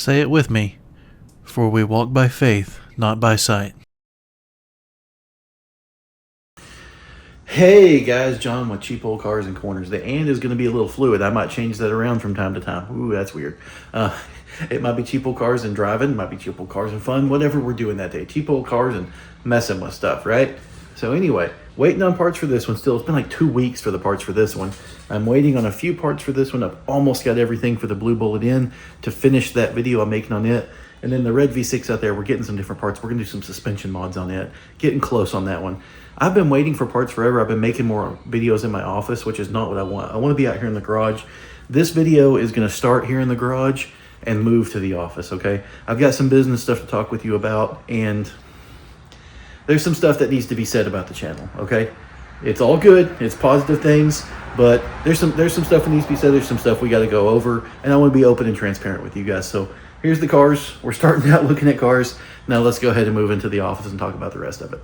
Say it with me, for we walk by faith, not by sight. Hey guys, John with Cheap Old Cars and Corners. The "and" is going to be a little fluid. I might change that around from time to time. Ooh, that's weird. It might be cheap old cars and driving, it might be cheap old cars and fun, whatever we're doing that day. Cheap old cars and messing with stuff, right? So anyway, waiting on parts for this one still. It's been like 2 weeks for the parts for this one. I'm waiting on a few parts for this one. I've almost got everything for the Blue Bullet in to finish that video I'm making on it. And then the red V6 out there, we're getting some different parts. We're going to do some suspension mods on it. Getting close on that one. I've been waiting for parts forever. I've been making more videos in my office, which is not what I want. I want to be out here in the garage. This video is going to start here in the garage and move to the office, okay? I've got some business stuff to talk with you about, and there's some stuff that needs to be said about the channel, okay? It's all good. It's positive things, but there's some stuff that needs to be said. There's some stuff we got to go over, and I want to be open and transparent with you guys. So here's the cars. We're starting out looking at cars. Now let's go ahead and move into the office and talk about the rest of it.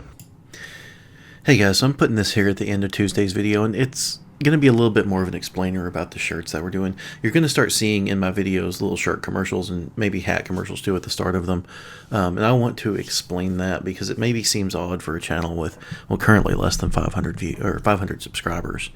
Hey guys, so I'm putting this here at the end of Tuesday's video, and it's going to be a little bit more of an explainer about the shirts that we're doing. You're going to start seeing in my videos little shirt commercials and maybe hat commercials too at the start of them. And I want to explain that because it maybe seems odd for a channel with, well, currently less than 500 subscribers.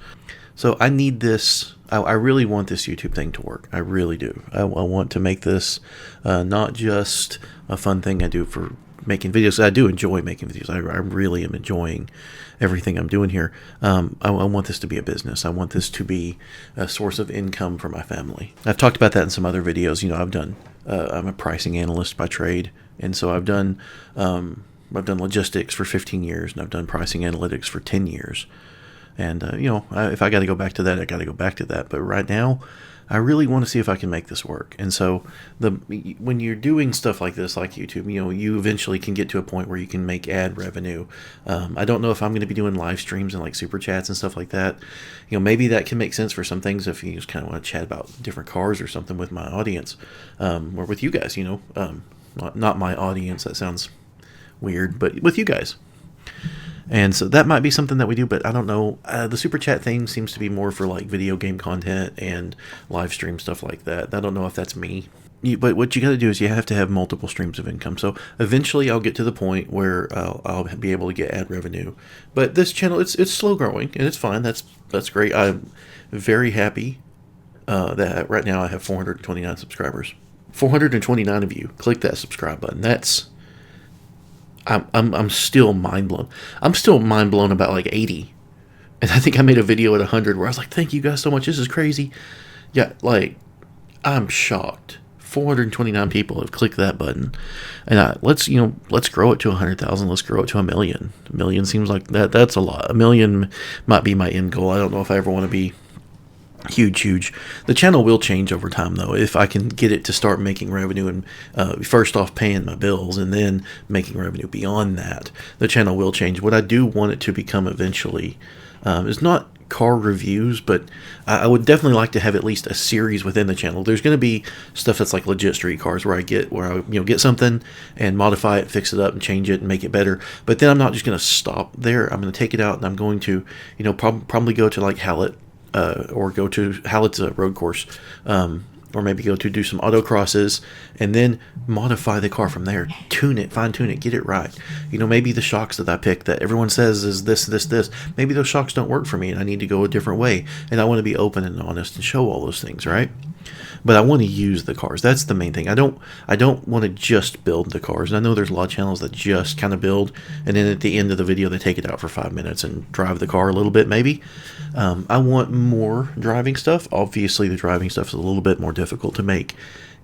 So I need this. I really want this YouTube thing to work. I really do. I want to make this not just a fun thing I do for making videos. I do enjoy making videos. I really am enjoying everything I'm doing here. I want this to be a business. I want this to be a source of income for my family. I've talked about that in some other videos. You know, I'm a pricing analyst by trade, and so I've done logistics for 15 years, and I've done pricing analytics for 10 years. And you know, if I got to go back to that, I got to go back to that. But right now, I really want to see if I can make this work. And so when you're doing stuff like this, like YouTube, you know, you eventually can get to a point where you can make ad revenue. I don't know if I'm going to be doing live streams and like super chats and stuff like that. You know, maybe that can make sense for some things if you just kind of want to chat about different cars or something with my audience, or with you guys, you know, not my audience. That sounds weird, but with you guys. And so that might be something that we do, but I don't know. The super chat thing seems to be more for like video game content and live stream stuff like that. I don't know if that's me. But what you got to do is you have to have multiple streams of income. So eventually I'll get to the point where I'll be able to get ad revenue. But this channel, it's slow growing, and it's fine. That's great. I'm very happy that right now I have 429 subscribers. 429 of you click that subscribe button. I'm still mind blown. I'm still mind blown about like 80. And I think I made a video at 100 where I was like, thank you guys so much. This is crazy. Yeah, like, I'm shocked. 429 people have clicked that button. And let's grow it to 100,000. Let's grow it to 1 million. 1 million seems like that's a lot. 1 million might be my end goal. I don't know if I ever want to be huge. The channel will change over time, though, if I can get it to start making revenue and first off paying my bills and then making revenue beyond that. The channel will change. What I do want it to become eventually is not car reviews, but I would definitely like to have at least a series within the channel. There's going to be stuff that's like legit street cars where I get something and modify it, fix it up, and change it and make it better. But then I'm not just going to stop there. I'm going to take it out and I'm going to, you know, probably go to like Hallett. Or go to Hallett's road course, or maybe go to do some autocrosses, and then modify the car from there, tune it, fine tune it, get it right. You know, maybe the shocks that I pick that everyone says is this, maybe those shocks don't work for me, and I need to go a different way. And I want to be open and honest and show all those things, right? But I want to use the cars. That's the main thing. I don't want to just build the cars. And I know there's a lot of channels that just kind of build, and then at the end of the video they take it out for 5 minutes and drive the car a little bit maybe. I want more driving stuff. Obviously the driving stuff is a little bit more difficult to make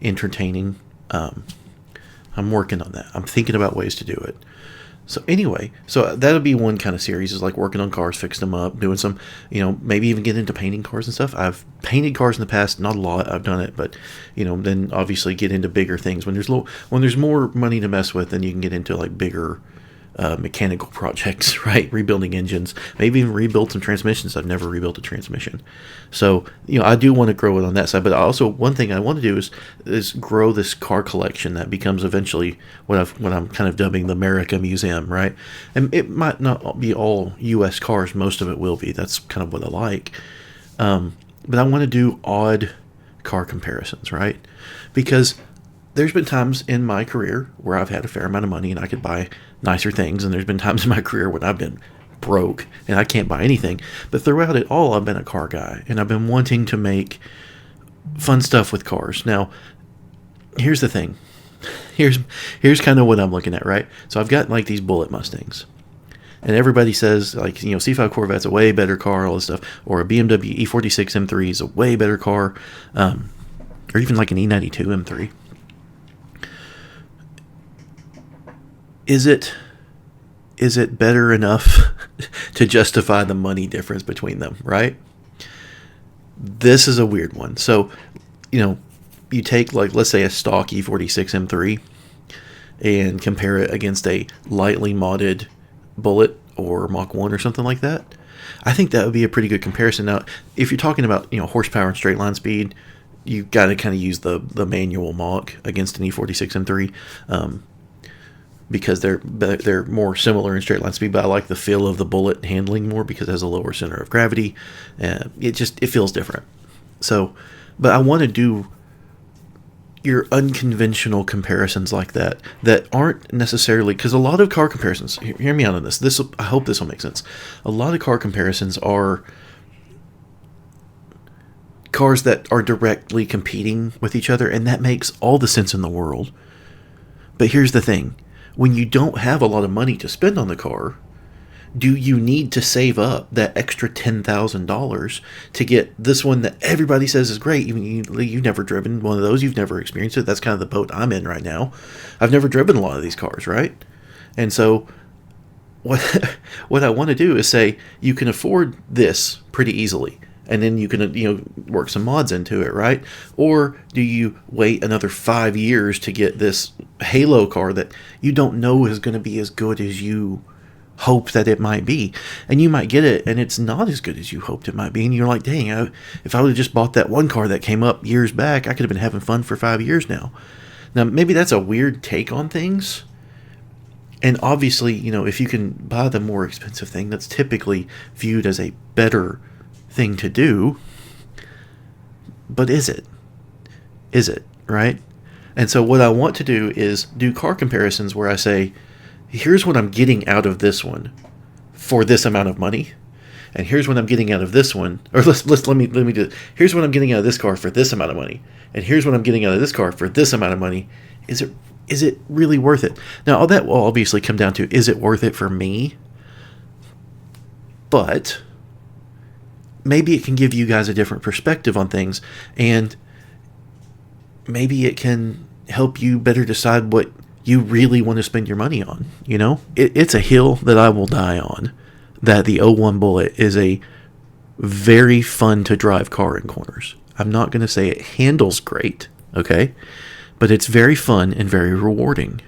entertaining. I'm working on that. I'm thinking about ways to do it. So anyway, so that'll be one kind of series, is like working on cars, fixing them up, doing some, you know, maybe even get into painting cars and stuff. I've painted cars in the past, not a lot, I've done it, but, you know, then obviously get into bigger things. When there's more money to mess with, then you can get into like bigger mechanical projects, right? Rebuilding engines, maybe even rebuild some transmissions. I've never rebuilt a transmission. So, you know, I do want to grow it on that side, but also one thing I want to do is grow this car collection that becomes eventually what I'm kind of dubbing the America Museum, right? And it might not be all U.S. cars. Most of it will be. That's kind of what I like. But I want to do odd car comparisons, right? Because there's been times in my career where I've had a fair amount of money and I could buy nicer things, and there's been times in my career when I've been broke and I can't buy anything. But throughout it all, I've been a car guy, and I've been wanting to make fun stuff with cars. Now, here's the thing. Here's kind of what I'm looking at, right? So I've got like these Bullitt Mustangs. And everybody says, like, C5 Corvette's a way better car, all this stuff. Or a BMW E46 M3 is a way better car. Or even like an E92 M3. Is it better enough to justify the money difference between them, right? This is a weird one. So, you take, like, let's say a stock E46 M3 and compare it against a lightly modded Bullitt or Mach 1 or something like that. I think that would be a pretty good comparison. Now, if you're talking about, horsepower and straight line speed, you've got to kind of use the manual Mach against an E46 M3. Because they're more similar in straight line speed, but I like the feel of the Bullitt handling more because it has a lower center of gravity. It feels different. So, but I want to do your unconventional comparisons like that aren't necessarily, because a lot of car comparisons, hear me out on this. I hope this will make sense. A lot of car comparisons are cars that are directly competing with each other, and that makes all the sense in the world. But here's the thing. When you don't have a lot of money to spend on the car, do you need to save up that extra $10,000 to get this one that everybody says is great? You've never driven one of those. You've never experienced it. That's kind of the boat I'm in right now. I've never driven a lot of these cars, right? And so what I want to do is say you can afford this pretty easily. And then you can, work some mods into it, right? Or do you wait another 5 years to get this Halo car that you don't know is going to be as good as you hope that it might be? And you might get it, and it's not as good as you hoped it might be. And you're like, dang, if I would have just bought that one car that came up years back, I could have been having fun for 5 years now. Now, maybe that's a weird take on things. And obviously, if you can buy the more expensive thing, that's typically viewed as a better thing to do. But is it, right? And so what I want to do is do car comparisons where I say, here's what I'm getting out of this one for this amount of money, and here's what I'm getting out of this one, or let me do it. Here's what I'm getting out of this car for this amount of money, and here's what I'm getting out of this car for this amount of money. Is it really worth it? Now, all that will obviously come down to, is it worth it for me? But maybe it can give you guys a different perspective on things, and maybe it can help you better decide what you really want to spend your money on. It's a hill that I will die on, that the 01 Bullitt is a very fun to drive car in corners. I'm not going to say it handles great, okay? But it's very fun and very rewarding.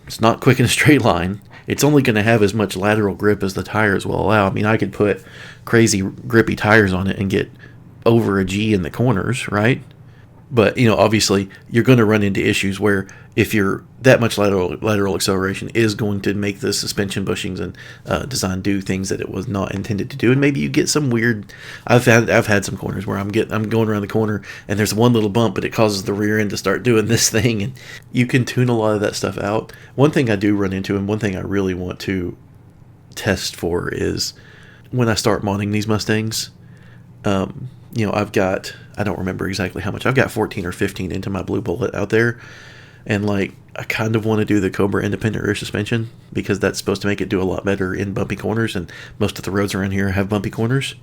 It's not quick in a straight line. It's only going to have as much lateral grip as the tires will allow. I mean, I could put crazy grippy tires on it and get over a G in the corners, right? But, obviously, you're going to run into issues where if you're that much lateral acceleration is going to make the suspension bushings and design do things that it was not intended to do. And maybe you get some weird. I've had some corners where I'm going around the corner and there's one little bump, but it causes the rear end to start doing this thing. And you can tune a lot of that stuff out. One thing I do run into, and one thing I really want to test for, is when I start modding these Mustangs. I've got, I don't remember exactly how much, I've got 14 or 15 into my Blue Bullitt out there, and I kind of want to do the Cobra independent rear suspension, because that's supposed to make it do a lot better in bumpy corners, and most of the roads around here have bumpy corners.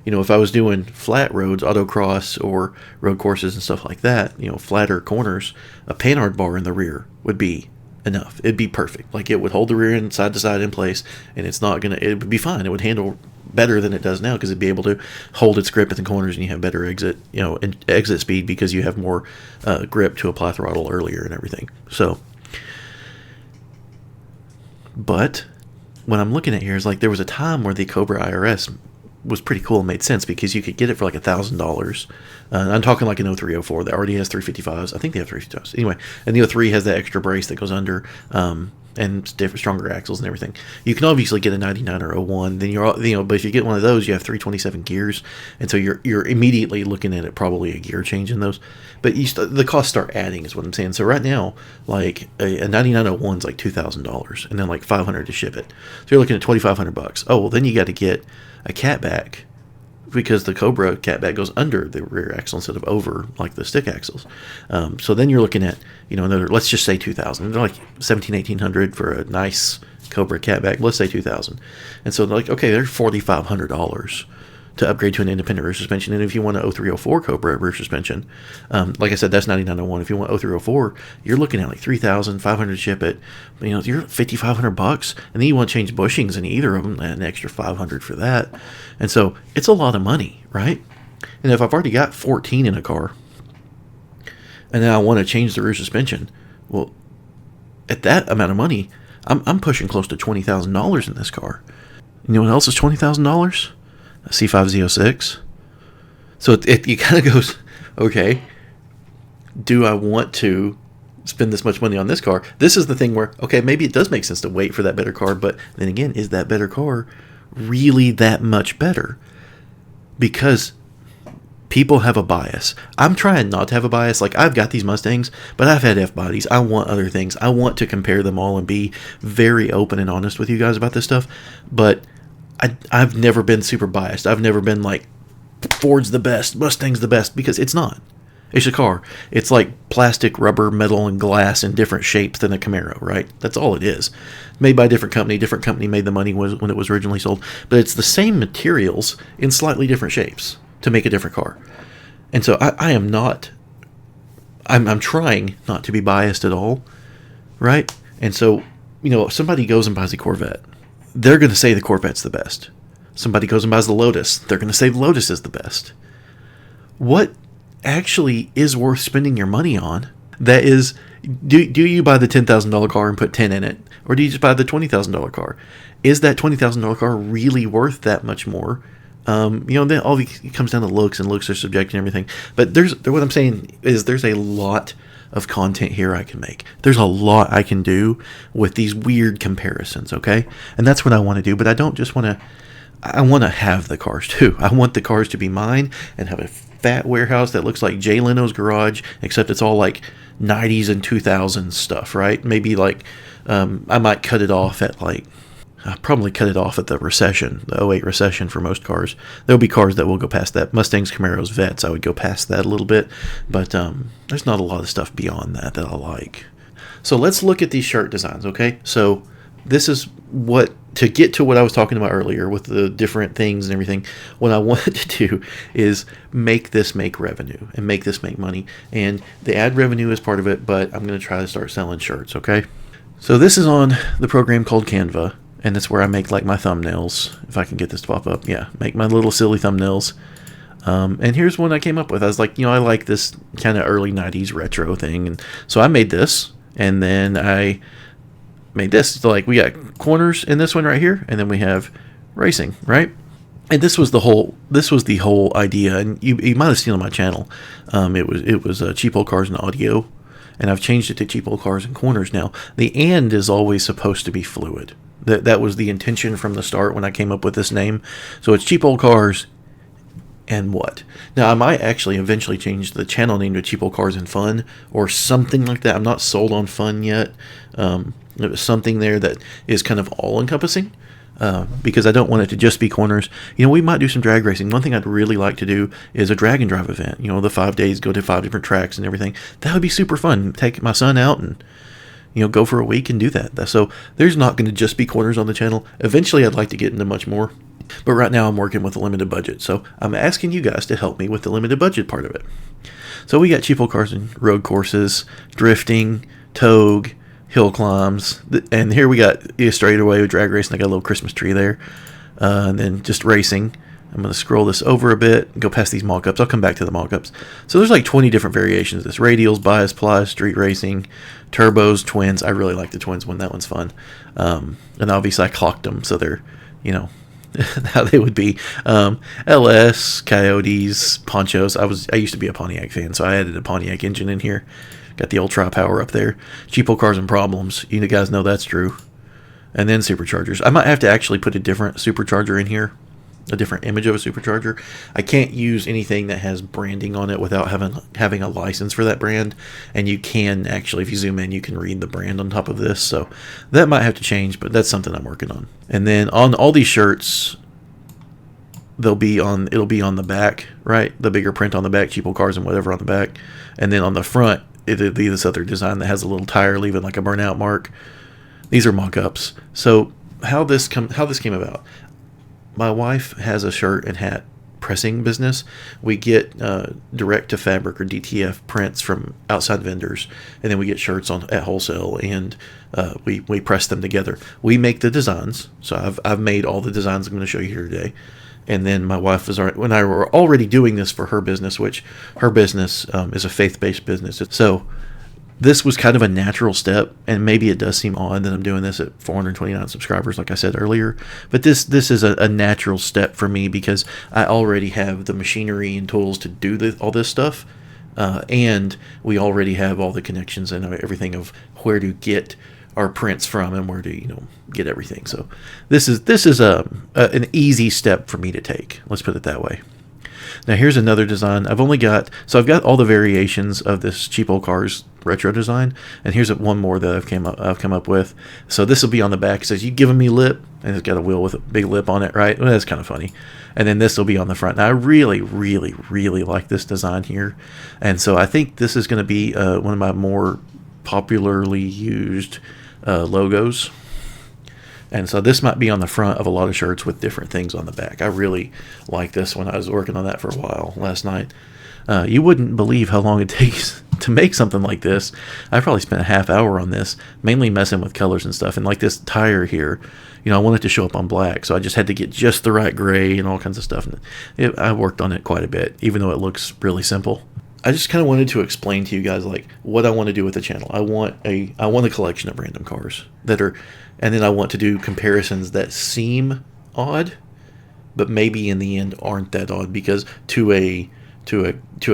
If I was doing flat roads, autocross, or road courses and stuff like that, flatter corners, a Panhard bar in the rear would be enough. It'd be perfect. It would hold the rear end side to side in place, and it would be fine. It would handle better than it does now, because it'd be able to hold its grip in the corners, and you have better exit speed because you have more grip to apply throttle earlier and everything. So, but what I'm looking at here is there was a time where the Cobra IRS was pretty cool and made sense, because you could get it for $1,000. I'm talking an 03, 04 that already has 355s. I think they have 355s. Anyway, and the 03 has that extra brace that goes under. and different, stronger axles and everything. You can obviously get a 99 or 01. Then but if you get one of those, you have 327 gears, and so you're immediately looking at it probably a gear change in those. But the costs start adding, is what I'm saying. So right now, like a 9901 is like $2,000, and then like $500 to ship it. So you're looking at $2,500. Oh well, then you got to get a catback, because the Cobra catback goes under the rear axle instead of over like the stick axles. So then you're looking at, another, let's just say 2,000. They're like 1,700-1,800 for a nice Cobra catback. Let's say 2,000. And so they're like, okay, there's $4,500 to upgrade to an independent rear suspension. And if you want a 0304 Cobra rear suspension, like I said, that's 9901. If you want 0304, you're looking at like 3,500 to ship it. You're $5,500, and then you want to change bushings in either of them, an extra 500 for that. And so it's a lot of money, right? And if I've already got 14 in a car, and then I want to change the rear suspension, well, at that amount of money, I'm pushing close to $20,000 in this car. You know what else is $20,000? A C5 Z06. So it kind of goes, okay, do I want to spend this much money on this car? This is the thing where, okay, maybe it does make sense to wait for that better car, but then again, is that better car really that much better? Because people have a bias. I'm trying not to have a bias. Like, I've got these Mustangs, but I've had F-bodies. I want other things. I want to compare them all and be very open and honest with you guys about this stuff, but I've never been super biased. I've never been like, Ford's the best, Mustang's the best, because it's not. It's a car. It's like plastic, rubber, metal, and glass in different shapes than a Camaro, right? That's all it is. Made by a different company. Different company made the money when it was originally sold. But it's the same materials in slightly different shapes to make a different car. And so I am not... I'm trying not to be biased at all, right? And so, if somebody goes and buys a Corvette, they're going to say the Corvette's the best. Somebody goes and buys the Lotus, they're going to say the Lotus is the best. What actually is worth spending your money on? That is, do you buy the $10,000 car and put 10 in it? Or do you just buy the $20,000 car? Is that $20,000 car really worth that much more? Then it comes down to looks, and looks are subjective and everything. But what I'm saying is there's a lot of content here I can make. There's a lot I can do with these weird comparisons, okay? And that's what I want to do, but I don't just want to... I want to have the cars too. I want the cars to be mine and have a fat warehouse that looks like Jay Leno's garage, except it's all like 90s and 2000s stuff, right? Maybe like I might cut it off at like... I'll probably cut it off at the recession, the '08 recession for most cars. There'll be cars that will go past that. Mustangs, Camaros, Vettes, I would go past that a little bit. But there's not a lot of stuff beyond that I like. So let's look at these shirt designs, okay? So this is to get to what I was talking about earlier with the different things and everything, what I wanted to do is make this make revenue and make this make money. And the ad revenue is part of it, but I'm going to try to start selling shirts, okay? So this is on the program called Canva. And that's where I make like my thumbnails, if I can get this to pop up. Yeah, make my little silly thumbnails. And here's one I came up with. I was like, I like this kind of early 90s retro thing. And so I made this, and then I made this. So like we got corners in this one right here, and then we have racing, right? And this was the whole idea. And you might have seen on my channel. It was Cheap Old Cars and Audio. And I've changed it to Cheap Old Cars and Corners now. The "and" is always supposed to be fluid. That was the intention from the start when I came up with this name. So it's Cheap Old Cars and what? Now, I might actually eventually change the channel name to Cheap Old Cars and Fun or something like that. I'm not sold on fun yet. It was something there that is kind of all-encompassing because I don't want it to just be corners. We might do some drag racing. One thing I'd really like to do is a drag and drive event. The 5 days, go to 5 different tracks and everything. That would be super fun. Take my son out and go for a week and do that. So there's not going to just be corners on the channel. Eventually, I'd like to get into much more. But right now, I'm working with a limited budget. So I'm asking you guys to help me with the limited budget part of it. So we got Cheap Old Cars and road courses, drifting, togue, hill climbs. And here we got straight away with drag racing. I got a little Christmas tree there. And then just racing. I'm going to scroll this over a bit, go past these mock-ups. I'll come back to the mock-ups. So there's like 20 different variations of this. Radials, bias, plies, street racing, turbos, twins. I really like the twins one. That one's fun. And obviously I clocked them, so they're, how they would be. LS, Coyotes, Ponchos. I used to be a Pontiac fan, so I added a Pontiac engine in here. Got the old Tri-Power up there. Cheapo Cars and Problems. You guys know that's true. And then superchargers. I might have to actually put a different supercharger in here. A different image of a supercharger. I can't use anything that has branding on it without having a license for that brand. And you can actually, if you zoom in, you can read the brand on top of this. So that might have to change, but that's something I'm working on. And then on all these shirts, it'll be on the back, right? The bigger print on the back, Cheapo Cars and whatever on the back. And then on the front, it'll be this other design that has a little tire leaving like a burnout mark. These are mock-ups. So how this came about. My wife has a shirt and hat pressing business. We get direct to fabric or DTF prints from outside vendors, and then we get shirts at wholesale, and we press them together. We make the designs. So I've made all the designs I'm going to show you here today. And then my wife and I were already doing this for her business, which her business is a faith-based business. So this was kind of a natural step, and maybe it does seem odd that I'm doing this at 429 subscribers, like I said earlier. But this is a natural step for me because I already have the machinery and tools to do all this stuff, and we already have all the connections and everything of where to get our prints from and where to get everything. So this is an easy step for me to take. Let's put it that way. Now here's another design. I've got all the variations of this Cheapo Cars retro design, and here's one more that I've come up with. So this will be on the back. It says, "You giving me lip?" and it's got a wheel with a big lip on it, right? Well, that's kind of funny. And then this will be on the front. Now I really, really, really like this design here, and so I think this is going to be one of my more popularly used logos. And so this might be on the front of a lot of shirts with different things on the back. I really like this one. I was working on that for a while last night. You wouldn't believe how long it takes to make something like this. I probably spent a half hour on this, mainly messing with colors and stuff. And like this tire here, I want it to show up on black, so I just had to get just the right gray and all kinds of stuff. And I worked on it quite a bit, even though it looks really simple. I just kind of wanted to explain to you guys like what I want to do with the channel. I want a collection of random cars and then I want to do comparisons that seem odd, but maybe in the end aren't that odd, because to a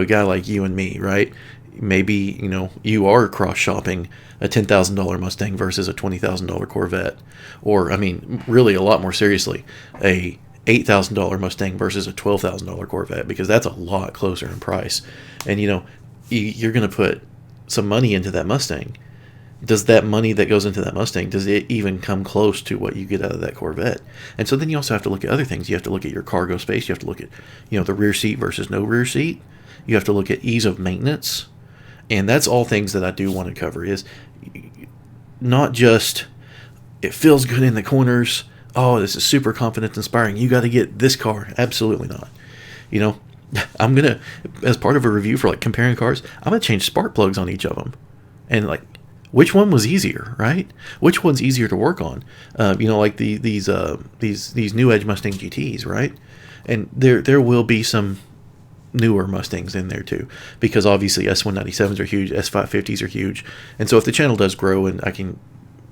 guy like you and me, right? Maybe you are cross shopping a $10,000 Mustang versus a $20,000 Corvette, or really a lot more seriously, a $8,000 Mustang versus a $12,000 Corvette, because that's a lot closer in price. And you're going to put some money into that Mustang. Does that money that goes into that Mustang, does it even come close to what you get out of that Corvette? And so then you also have to look at other things. You have to look at your cargo space. You have to look at the rear seat versus no rear seat. You have to look at ease of maintenance. And that's all things that I do want to cover, is not just it feels good in the corners. Oh, this is super confidence inspiring. You got to get this car. Absolutely not. I'm going to, as part of a review for comparing cars, I'm going to change spark plugs on each of them. And which one was easier, right? Which one's easier to work on? These new Edge Mustang GTs, right? And there will be some newer Mustangs in there too, because obviously S197s are huge, S550s are huge. And so if the channel does grow and I can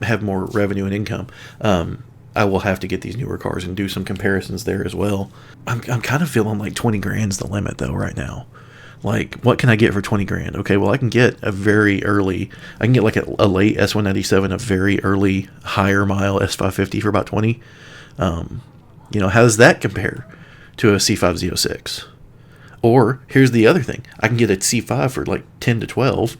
have more revenue and income, I will have to get these newer cars and do some comparisons there as well. I'm kind of feeling like 20 grand's the limit though right now. Like, what can I get for 20 grand? Okay, well, I can get a late S197, a very early higher mile S550 for about 20. How does that compare to a C5 Z06? Or here's the other thing. I can get a C5 for 10 to 12,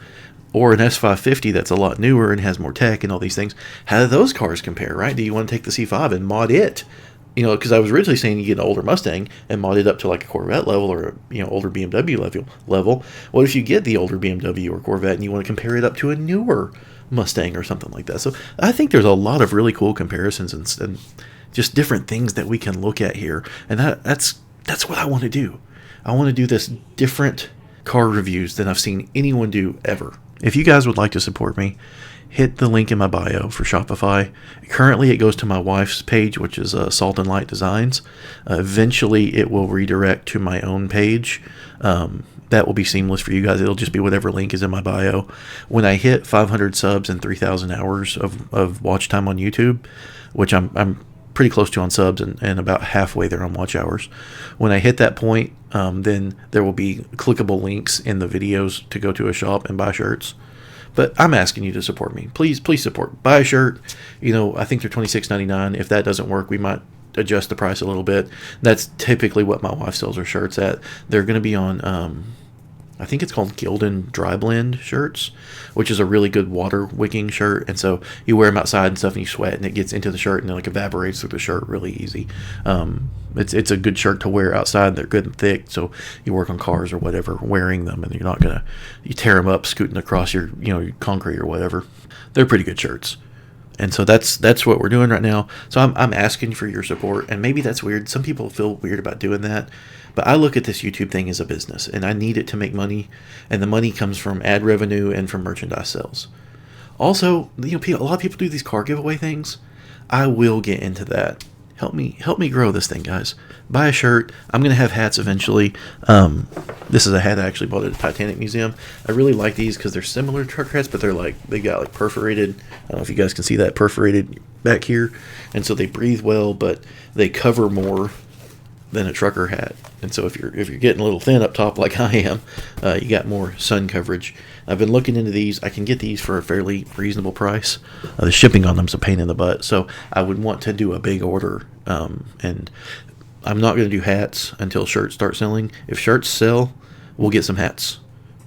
or an S550 that's a lot newer and has more tech and all these things. How do those cars compare, right? Do you want to take the C5 and mod it? Because I was originally saying you get an older Mustang and mod it up to a Corvette level or older BMW level. What if you get the older BMW or Corvette and you want to compare it up to a newer Mustang or something like that? So I think there's a lot of really cool comparisons and just different things that we can look at here, and that's what I want to do. I want to do this different car reviews than I've seen anyone do ever. If you guys would like to support me, hit the link in my bio for Shopify. Currently, it goes to my wife's page, which is Salt and Light Designs. Eventually, it will redirect to my own page. That will be seamless for you guys. It'll just be whatever link is in my bio. When I hit 500 subs and 3,000 hours of watch time on YouTube, which I'm pretty close to on subs and about halfway there on watch hours. When I hit that point, then there will be clickable links in the videos to go to a shop and buy shirts. But I'm asking you to support me. Please support. Buy a shirt. I think they're $26.99. If that doesn't work, we might adjust the price a little bit. That's typically what my wife sells her shirts at. They're going to be on, I think it's called Gildan Dry Blend shirts, which is a really good water wicking shirt. And so you wear them outside and stuff, and you sweat, and it gets into the shirt and it like evaporates through the shirt really easy. It's a good shirt to wear outside. They're good and thick, so you work on cars or whatever wearing them, and you're not gonna tear them up scooting across your your concrete or whatever. They're pretty good shirts. And so that's what we're doing right now. So I'm asking for your support, and maybe that's weird. Some people feel weird about doing that, but I look at this YouTube thing as a business, and I need it to make money, and the money comes from ad revenue and from merchandise sales. Also, a lot of people do these car giveaway things. I will get into that. Help me grow this thing, guys. Buy a shirt. I'm gonna have hats eventually. This is a hat I actually bought at the Titanic Museum. I really like these because they're similar to trucker hats, but they got like perforated. I don't know if you guys can see that perforated back here, and so they breathe well, but they cover more than a trucker hat. And so if you're getting a little thin up top like I am, you got more sun coverage. I've been looking into these. I can get these for a fairly reasonable price. The shipping on them's a pain in the butt, so I would want to do a big order. And I'm not going to do hats until shirts start selling. If shirts sell, we'll get some hats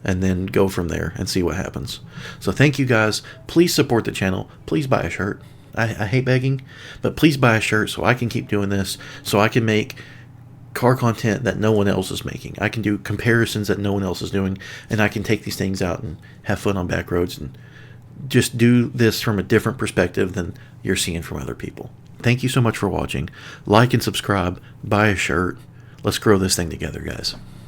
and then go from there and see what happens. So thank you guys. Please support the channel. Please buy a shirt. I hate begging, but please buy a shirt so I can keep doing this, so I can make car content that no one else is making. I can do comparisons that no one else is doing, and I can take these things out and have fun on back roads and just do this from a different perspective than you're seeing from other people. Thank you so much for watching. Like and subscribe. Buy a shirt. Let's grow this thing together, guys.